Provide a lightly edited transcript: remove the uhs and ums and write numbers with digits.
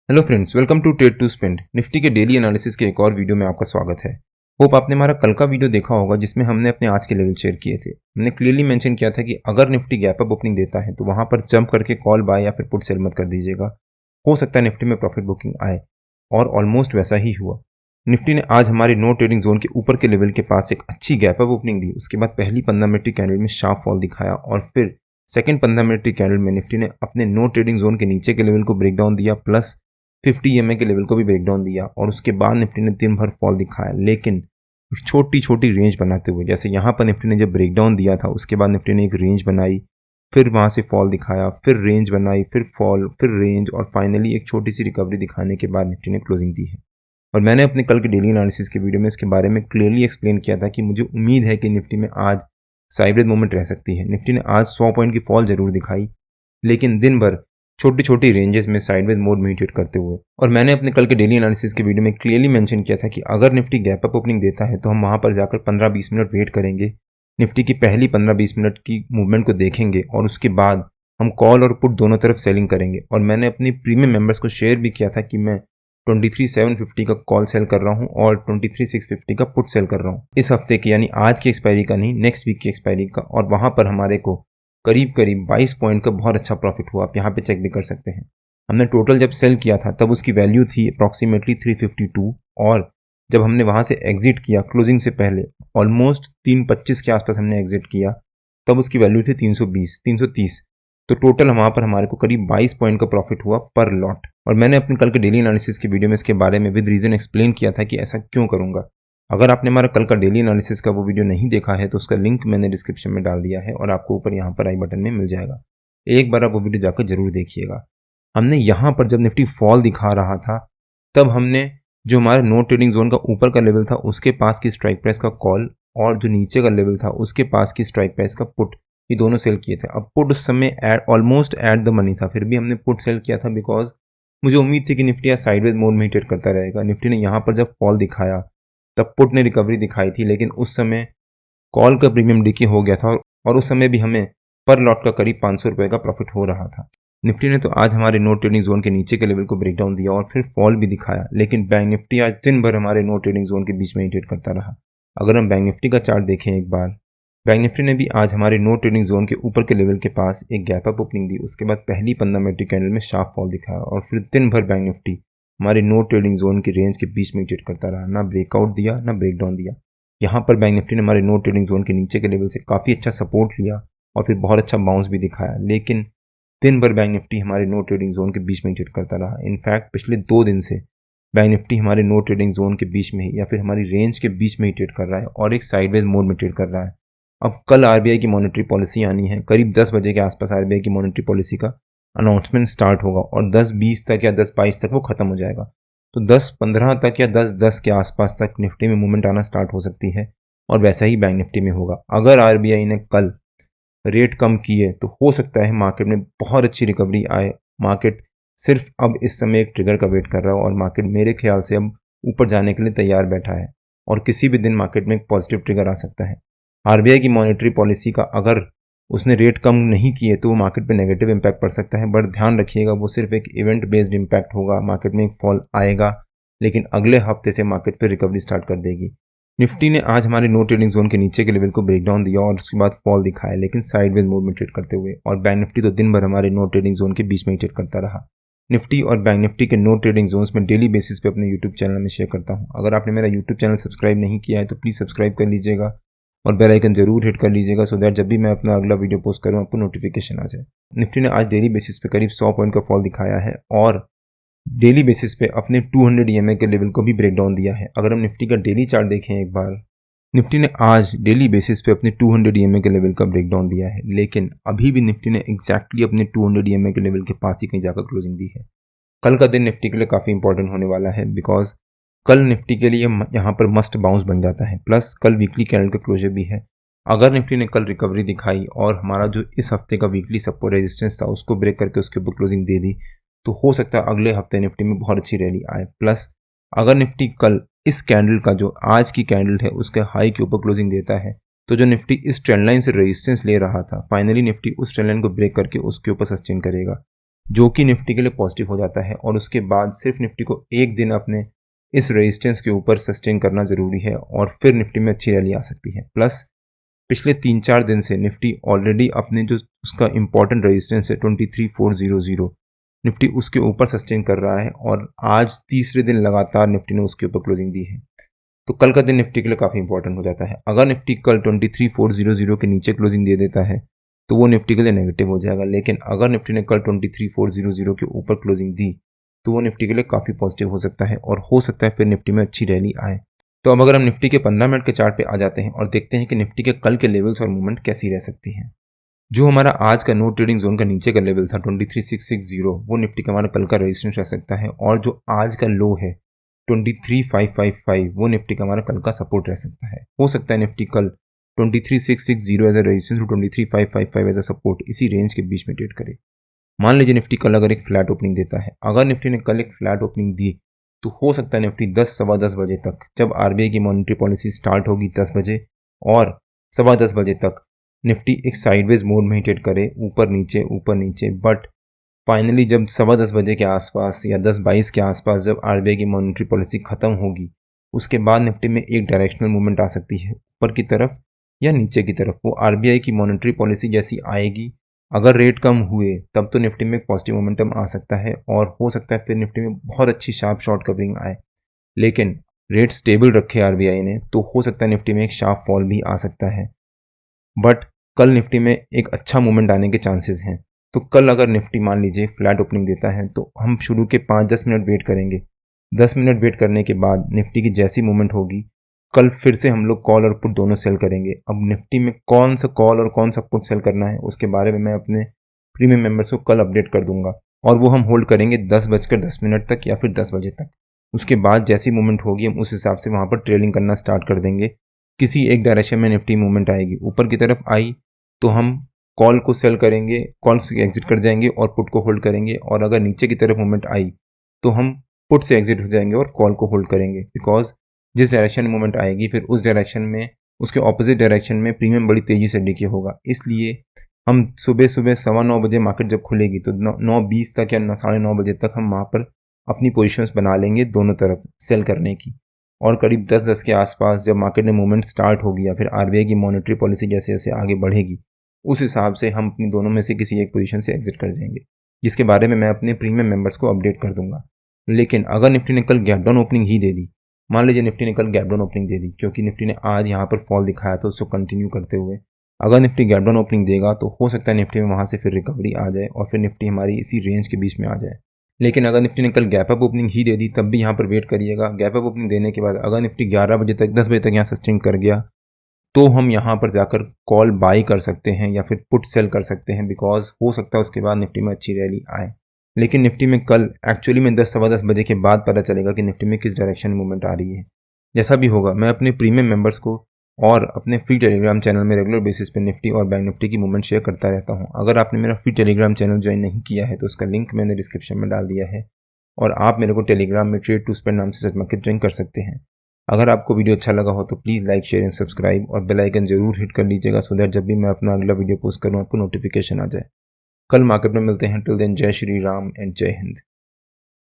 Hello friends, welcome to trade to spend. Nifty के daily analysis के एक और वीडियो में आपका स्वागत है। होप आपने हमारा कल का वीडियो देखा होगा जिसमें हमने अपने आज के लेवल शेयर किए थे। हमने क्लियरली मेंशन किया था कि अगर निफ्टी गैप अप ओपनिंग देता है तो वहां पर जंप करके कॉल बाय या फिर पुट सेल मत कर दीजिएगा। हो सकता है निफ्टी में प्रॉफिट बुकिंग आए, और ऑलमोस्ट वैसा ही हुआ। निफ्टी ने आज हमारे नो ट्रेडिंग जोन के ऊपर के लेवल के पास एक अच्छी गैप अप ओपनिंग दी। उसके बाद पहली 15 मिनट की कैंडल में शार्प फॉल दिखाया, और फिर सेकंड 15 मिनट की कैंडल में निफ्टी ने अपने नो ट्रेडिंग जोन के नीचे के लेवल को ब्रेक डाउन दिया, प्लस 50 EMA के लेवल को भी ब्रेक डाउन दिया। और उसके बाद निफ्टी ने दिन भर फॉल दिखाया, लेकिन छोटी छोटी रेंज बनाते हुए। जैसे यहाँ पर निफ्टी ने जब ब्रेक डाउन दिया था उसके बाद निफ्टी ने एक रेंज बनाई, फिर वहाँ से फॉल दिखाया, फिर रेंज बनाई, फिर फॉल, फिर रेंज, और फाइनली एक छोटी सी रिकवरी दिखाने के बाद निफ्टी ने क्लोजिंग दी है। और मैंने अपने कल के डेली एनालिसिस के वीडियो में इसके बारे में क्लियरली एक्सप्लेन किया था कि मुझे उम्मीद है कि निफ्टी में आज साइडवेज मूवमेंट रह सकती है। निफ्टी ने आज 100 पॉइंट की फॉल जरूर दिखाई, लेकिन दिन भर छोटी छोटी रेंजेस में साइडवेज मोड में ट्रेड करते हुए। और मैंने अपने कल के डेली एनालिसिस के वीडियो में क्लियरली मेंशन किया था कि अगर निफ्टी गैप अप ओपनिंग देता है तो हम वहां पर जाकर 15-20 मिनट वेट करेंगे, निफ्टी की पहली 15-20 मिनट की मूवमेंट को देखेंगे, और उसके बाद हम कॉल और पुट दोनों तरफ सेलिंग करेंगे। और मैंने अपनी प्रीमियम मेंबर्स को शेयर भी किया था कि मैं 23,750 का कॉल सेल कर रहा हूं और 23,650 का पुट सेल कर रहा हूं इस हफ्ते की, यानी आज की एक्सपायरी का नहीं, नेक्स्ट वीक की एक्सपायरी का। और वहां पर हमारे को करीब करीब 22 पॉइंट का बहुत अच्छा प्रॉफिट हुआ। आप यहाँ पे चेक भी कर सकते हैं। हमने टोटल जब सेल किया था तब उसकी वैल्यू थी अप्रॉक्सीमेटली 352, और जब हमने वहां से एग्जिट किया क्लोजिंग से पहले ऑलमोस्ट 325 के आसपास हमने एग्जिट किया, तब उसकी वैल्यू थी 330। तो टोटल वहां पर हमारे को करीब 22 पॉइंट का प्रॉफिट हुआ पर लॉट। और मैंने अपने कल के डेली एनालिसिस की वीडियो में इसके बारे में विद रीजन एक्सप्लेन किया था कि ऐसा क्यों करूंगा। अगर आपने हमारा कल का डेली एनालिसिस का वो वीडियो नहीं देखा है तो उसका लिंक मैंने डिस्क्रिप्शन में डाल दिया है, और आपको ऊपर यहाँ पर आई बटन में मिल जाएगा। एक बार आप वो वीडियो जाकर जरूर देखिएगा। हमने यहाँ पर जब निफ्टी फॉल दिखा रहा था तब हमने जो हमारा नो ट्रेडिंग जोन का ऊपर का लेवल था उसके पास की स्ट्राइक प्राइस का कॉल, और जो नीचे का लेवल था उसके पास की स्ट्राइक प्राइस का पुट, ये दोनों सेल किए थे। अब पुट उस समय ऑलमोस्ट एट द मनी था, फिर भी हमने पुट सेल किया था बिकॉज मुझे उम्मीद थी कि निफ्टी आज साइडवेज मोड में ही ट्रेड करता रहेगा। निफ्टी ने यहाँ पर जब फॉल दिखाया तब पुट ने रिकवरी दिखाई थी, लेकिन उस समय कॉल का प्रीमियम डीके हो गया था, और उस समय भी हमें पर लॉट का करीब 500 रुपये का प्रॉफिट हो रहा था। निफ्टी ने तो आज हमारे नो ट्रेडिंग जोन के नीचे के लेवल को ब्रेक डाउन दिया और फिर फॉल भी दिखाया, लेकिन बैंक निफ्टी आज दिन भर हमारे नो ट्रेडिंग जोन के बीच में ही ट्रेड करता रहा। अगर हम बैंक निफ्टी का चार्ट देखें एक बार, बैंक निफ्टी ने भी आज हमारे नो ट्रेडिंग जोन के ऊपर के लेवल के पास एक गैप अप ओपनिंग दी। उसके बाद पहली 15 मिनट की कैंडल में शार्प फॉल दिखाया, और फिर दिन भर बैंक निफ्टी हमारे नो ट्रेडिंग जोन की रेंज के बीच में ट्रेड करता रहा, ना ब्रेकआउट दिया ना ब्रेक डाउन दिया। यहाँ पर बैंक निफ्टी ने हमारे नो ट्रेडिंग जोन के नीचे के लेवल से काफ़ी अच्छा सपोर्ट लिया और फिर बहुत अच्छा बाउंस भी दिखाया, लेकिन दिन भर बैंक निफ्टी हमारे नो ट्रेडिंग जोन के बीच में ट्रेड करता रहा। इनफैक्ट पिछले 2 दिन से बैंक निफ्टी हमारे नो ट्रेडिंग जोन के बीच में ही या फिर हमारी रेंज के बीच में ही ट्रेड कर रहा है और एक साइडवेज मोड में ट्रेड कर रहा है। अब कल आरबीआई की मॉनेटरी पॉलिसी आनी है, करीब 10 बजे के आसपास आरबीआई की मॉनेटरी पॉलिसी का अनाउंसमेंट स्टार्ट होगा, और 10-20 तक या 10-22 तक वो खत्म हो जाएगा। तो 10-15 तक या 10-10 के आसपास तक निफ्टी में मूवमेंट आना स्टार्ट हो सकती है, और वैसा ही बैंक निफ्टी में होगा। अगर आरबीआई ने कल रेट कम किए तो हो सकता है मार्केट में बहुत अच्छी रिकवरी आए। मार्केट सिर्फ अब इस समय एक ट्रिगर का वेट कर रहा है, और मार्केट मेरे ख्याल से अब ऊपर जाने के लिए तैयार बैठा है, और किसी भी दिन मार्केट में एक पॉजिटिव ट्रिगर आ सकता है। आरबीआई की मॉनेटरी पॉलिसी का अगर उसने रेट कम नहीं किए तो वो मार्केट पे नेगेटिव इम्पैक्ट पड़ सकता है, बट ध्यान रखिएगा वो सिर्फ एक इवेंट बेस्ड इम्पैक्ट होगा। मार्केट में एक फॉल आएगा, लेकिन अगले हफ्ते से मार्केट पे रिकवरी स्टार्ट कर देगी। निफ्टी ने आज हमारे नो ट्रेडिंग जोन के नीचे के लेवल को ब्रेक डाउन दिया और उसके बाद फॉल दिखाया, लेकिन साइडवेज मूव में ट्रेड करते हुए। और बैंक निफ्टी तो दिन भर हमारे नो ट्रेडिंग जोन के बीच में ही ट्रेड करता रहा। निफ्टी और बैंक निफ्टी के नो ट्रेडिंग जोन्स में डेली बेसिस पे अपने यूट्यूब चैनल में शेयर करता हूँ। अगर आपने मेरा यूट्यूब चैनल सब्सक्राइब नहीं किया है तो प्लीज़ सब्सक्राइब कर लीजिएगा और बेल आइकन जरूर हिट कर लीजिएगा, सो दैट जब भी मैं अपना अगला वीडियो पोस्ट करूँ आपको नोटिफिकेशन आ जाए। निफ्टी ने आज डेली बेसिस पे करीब 100 पॉइंट का फॉल दिखाया है, और डेली बेसिस पे अपने 200 EMA के लेवल को भी ब्रेक डाउन दिया है। अगर हम निफ्टी का डेली चार्ट देखें एक बार, निफ्टी ने आज डेली बेसिस पे अपने 200 EMA के लेवल का ब्रेक डाउन दिया है, लेकिन अभी भी निफ्टी ने एग्जैक्टली अपने 200 EMA के लेवल के पास ही कहीं जाकर क्लोजिंग दी है। कल का दिन निफ्टी के लिए काफ़ी इंपॉर्टेंट होने वाला है, बिकॉज कल निफ्टी के लिए यहाँ पर मस्ट बाउंस बन जाता है, प्लस कल वीकली कैंडल का क्लोजर भी है। अगर निफ्टी ने कल रिकवरी दिखाई और हमारा जो इस हफ्ते का वीकली सपोर्ट रेजिस्टेंस था उसको ब्रेक करके उसके ऊपर क्लोजिंग दे दी, तो हो सकता है अगले हफ्ते निफ्टी में बहुत अच्छी रैली आए। प्लस अगर निफ्टी कल इस कैंडल का जो आज की कैंडल है उसके हाई के ऊपर क्लोजिंग देता है, तो जो निफ्टी इस ट्रेंड लाइन से रेजिस्टेंस ले रहा था, फाइनली निफ्टी उस ट्रेंड लाइन को ब्रेक करके उसके ऊपर सस्टेन करेगा। जो कि निफ्टी के लिए पॉजिटिव हो जाता है। और उसके बाद सिर्फ निफ्टी को एक दिन अपने इस रेजिस्टेंस के ऊपर सस्टेन करना ज़रूरी है और फिर निफ्टी में अच्छी रैली आ सकती है। प्लस पिछले 3-4 दिन से निफ्टी ऑलरेडी अपने जो उसका इंपॉर्टेंट रेजिस्टेंस है 23,400 निफ्टी उसके ऊपर सस्टेन कर रहा है और आज तीसरे दिन लगातार निफ्टी ने उसके ऊपर क्लोजिंग दी है। तो कल का दिन निफ्टी के लिए काफ़ी इंपॉर्टेंट हो जाता है। अगर निफ्टी कल 23,400 के नीचे क्लोजिंग दे देता है तो वो निफ्टी के लिए नेगेटिव हो जाएगा, लेकिन अगर निफ्टी ने कल 23,400 के ऊपर क्लोजिंग दी तो वो निफ्टी के लिए काफ़ी पॉजिटिव हो सकता है और हो सकता है फिर निफ्टी में अच्छी रैली आए। तो अब अगर हम निफ्टी के 15 मिनट के चार्ट पे आ जाते हैं और देखते हैं कि निफ्टी के कल के लेवल्स और मूवमेंट कैसी रह सकती है। जो हमारा आज का नो ट्रेडिंग जोन का नीचे का लेवल था 23,660, वो निफ्टी का हमारा कल का रेजिस्टेंस रह सकता है। और जो आज का लो है 23,555, वो निफ्टी का हमारा कल का सपोर्ट रह सकता है। हो सकता है निफ्टी कल 23,660 एज ए रेजिस्टेंस और 23,555 एज ए सपोर्ट इसी रेंज के बीच में ट्रेड करे। मान लीजिए निफ्टी कल अगर एक फ्लैट ओपनिंग देता है, अगर निफ्टी ने कल एक फ्लैट ओपनिंग दी तो हो सकता है निफ्टी 10-10:15 बजे तक, जब आरबीआई की मॉनेटरी पॉलिसी स्टार्ट होगी 10 बजे और 10:15 बजे तक निफ्टी एक साइडवेज मोड में ही ट्रेड करे, ऊपर नीचे। बट फाइनली जब 10:15 बजे के आसपास या 10:22 के आसपास जब आरबीआई की मॉनेटरी पॉलिसी खत्म होगी, उसके बाद निफ्टी में एक डायरेक्शनल मूवमेंट आ सकती है ऊपर की तरफ या नीचे की तरफ। वो आरबीआई की मॉनेटरी पॉलिसी जैसी आएगी, अगर रेट कम हुए तब तो निफ्टी में एक पॉजिटिव मोमेंटम आ सकता है और हो सकता है फिर निफ्टी में बहुत अच्छी शार्प शॉर्ट कवरिंग आए। लेकिन रेट स्टेबल रखे आरबीआई ने तो हो सकता है निफ्टी में एक शार्प फॉल भी आ सकता है। बट कल निफ्टी में एक अच्छा मूवमेंट आने के चांसेस हैं। तो कल अगर निफ्टी मान लीजिए फ्लैट ओपनिंग देता है तो हम शुरू के 5-10 मिनट वेट करेंगे। 10 मिनट वेट करने के बाद निफ्टी की जैसी मूवमेंट होगी, कल फिर से हम लोग कॉल और पुट दोनों सेल करेंगे। अब निफ्टी में कौन सा कॉल और कौन सा पुट सेल करना है उसके बारे में मैं अपने प्रीमियम मेंबर्स को कल अपडेट कर दूंगा और वो हम होल्ड करेंगे 10:10 तक या फिर 10 बजे तक। उसके बाद जैसी मूवमेंट होगी हम उस हिसाब से वहाँ पर ट्रेडिंग करना स्टार्ट कर देंगे। किसी एक डायरेक्शन में निफ्टी मूवमेंट आएगी, ऊपर की तरफ आई तो हम कॉल को सेल करेंगे, कॉल से एग्जिट कर जाएंगे और पुट को होल्ड करेंगे। और अगर नीचे की तरफ मूवमेंट आई तो हम पुट से एग्जिट हो जाएंगे और कॉल को होल्ड करेंगे। बिकॉज जिस डायरेक्शन में मूवमेंट आएगी फिर उस डायरेक्शन में, उसके ऑपोजिट डायरेक्शन में प्रीमियम बड़ी तेज़ी से डिके होगा। इसलिए हम सुबह 9:15 बजे मार्केट जब खुलेगी तो 9:20 तक या 9:30 बजे तक हम वहाँ पर अपनी पोजीशंस बना लेंगे दोनों तरफ सेल करने की। और करीब 10:10 के आसपास जब मार्केट में मूवमेंट स्टार्ट होगी या फिर आरबीआई की मॉनेटरी पॉलिसी जैसे जैसे आगे बढ़ेगी, उस हिसाब से हम अपनी दोनों में से किसी एक पोजीशन से एग्जिट कर जाएंगे, जिसके बारे में मैं अपने प्रीमियम मेंबर्स को अपडेट कर दूंगा। लेकिन अगर निफ्टी ने कल गैप डाउन ओपनिंग ही दे दी, मान लीजिए निफ्टी ने कल गैप डाउन ओपनिंग दे दी क्योंकि निफ्टी ने आज यहाँ पर फॉल दिखाया तो उसको कंटिन्यू करते हुए अगर निफ्टी गैप डाउन ओपनिंग देगा तो हो सकता है निफ्टी में वहाँ से फिर रिकवरी आ जाए और फिर निफ्टी हमारी इसी रेंज के बीच में आ जाए। लेकिन अगर निफ्टी ने कल गैप अप ओपनिंग ही दे दी तब भी यहाँ पर वेट करिएगा। गैप अप ओपनिंग देने के बाद अगर निफ्टी 11 बजे तक 10 बजे तक यहाँ सस्टेन कर गया तो हम यहाँ पर जाकर कॉल बाई कर सकते हैं या फिर पुट सेल कर सकते हैं, बिकॉज हो सकता है उसके बाद निफ्टी में अच्छी रैली आए। लेकिन निफ्टी में कल एक्चुअली में 10-10:15 बजे के बाद पता चलेगा कि निफ्टी में किस डायरेक्शन में मूवमेंट आ रही है। जैसा भी होगा मैं अपने प्रीमियम मेंबर्स को और अपने फ्री टेलीग्राम चैनल में रेगुलर बेसिस पे निफ्टी और बैंक निफ्टी की मूवमेंट शेयर करता रहता हूँ। अगर आपने मेरा फ्री टेलीग्राम चैनल ज्वाइन नहीं किया है तो उसका लिंक मैंने डिस्क्रिप्शन में डाल दिया है और आप मेरे को टेलीग्राम में ट्रेड टू स्पेंड नाम से सर्च ज्वाइन कर सकते हैं। अगर आपको वीडियो अच्छा लगा हो तो please like share and subscribe और बेल आइकन जरूर हिट कर लीजिएगा सो दैट जब भी मैं अपना अगला वीडियो पोस्ट करूँ आपको नोटिफिकेशन आ जाए। कल मार्केट में मिलते हैं। टिल देन जय श्री राम एंड जय हिंद।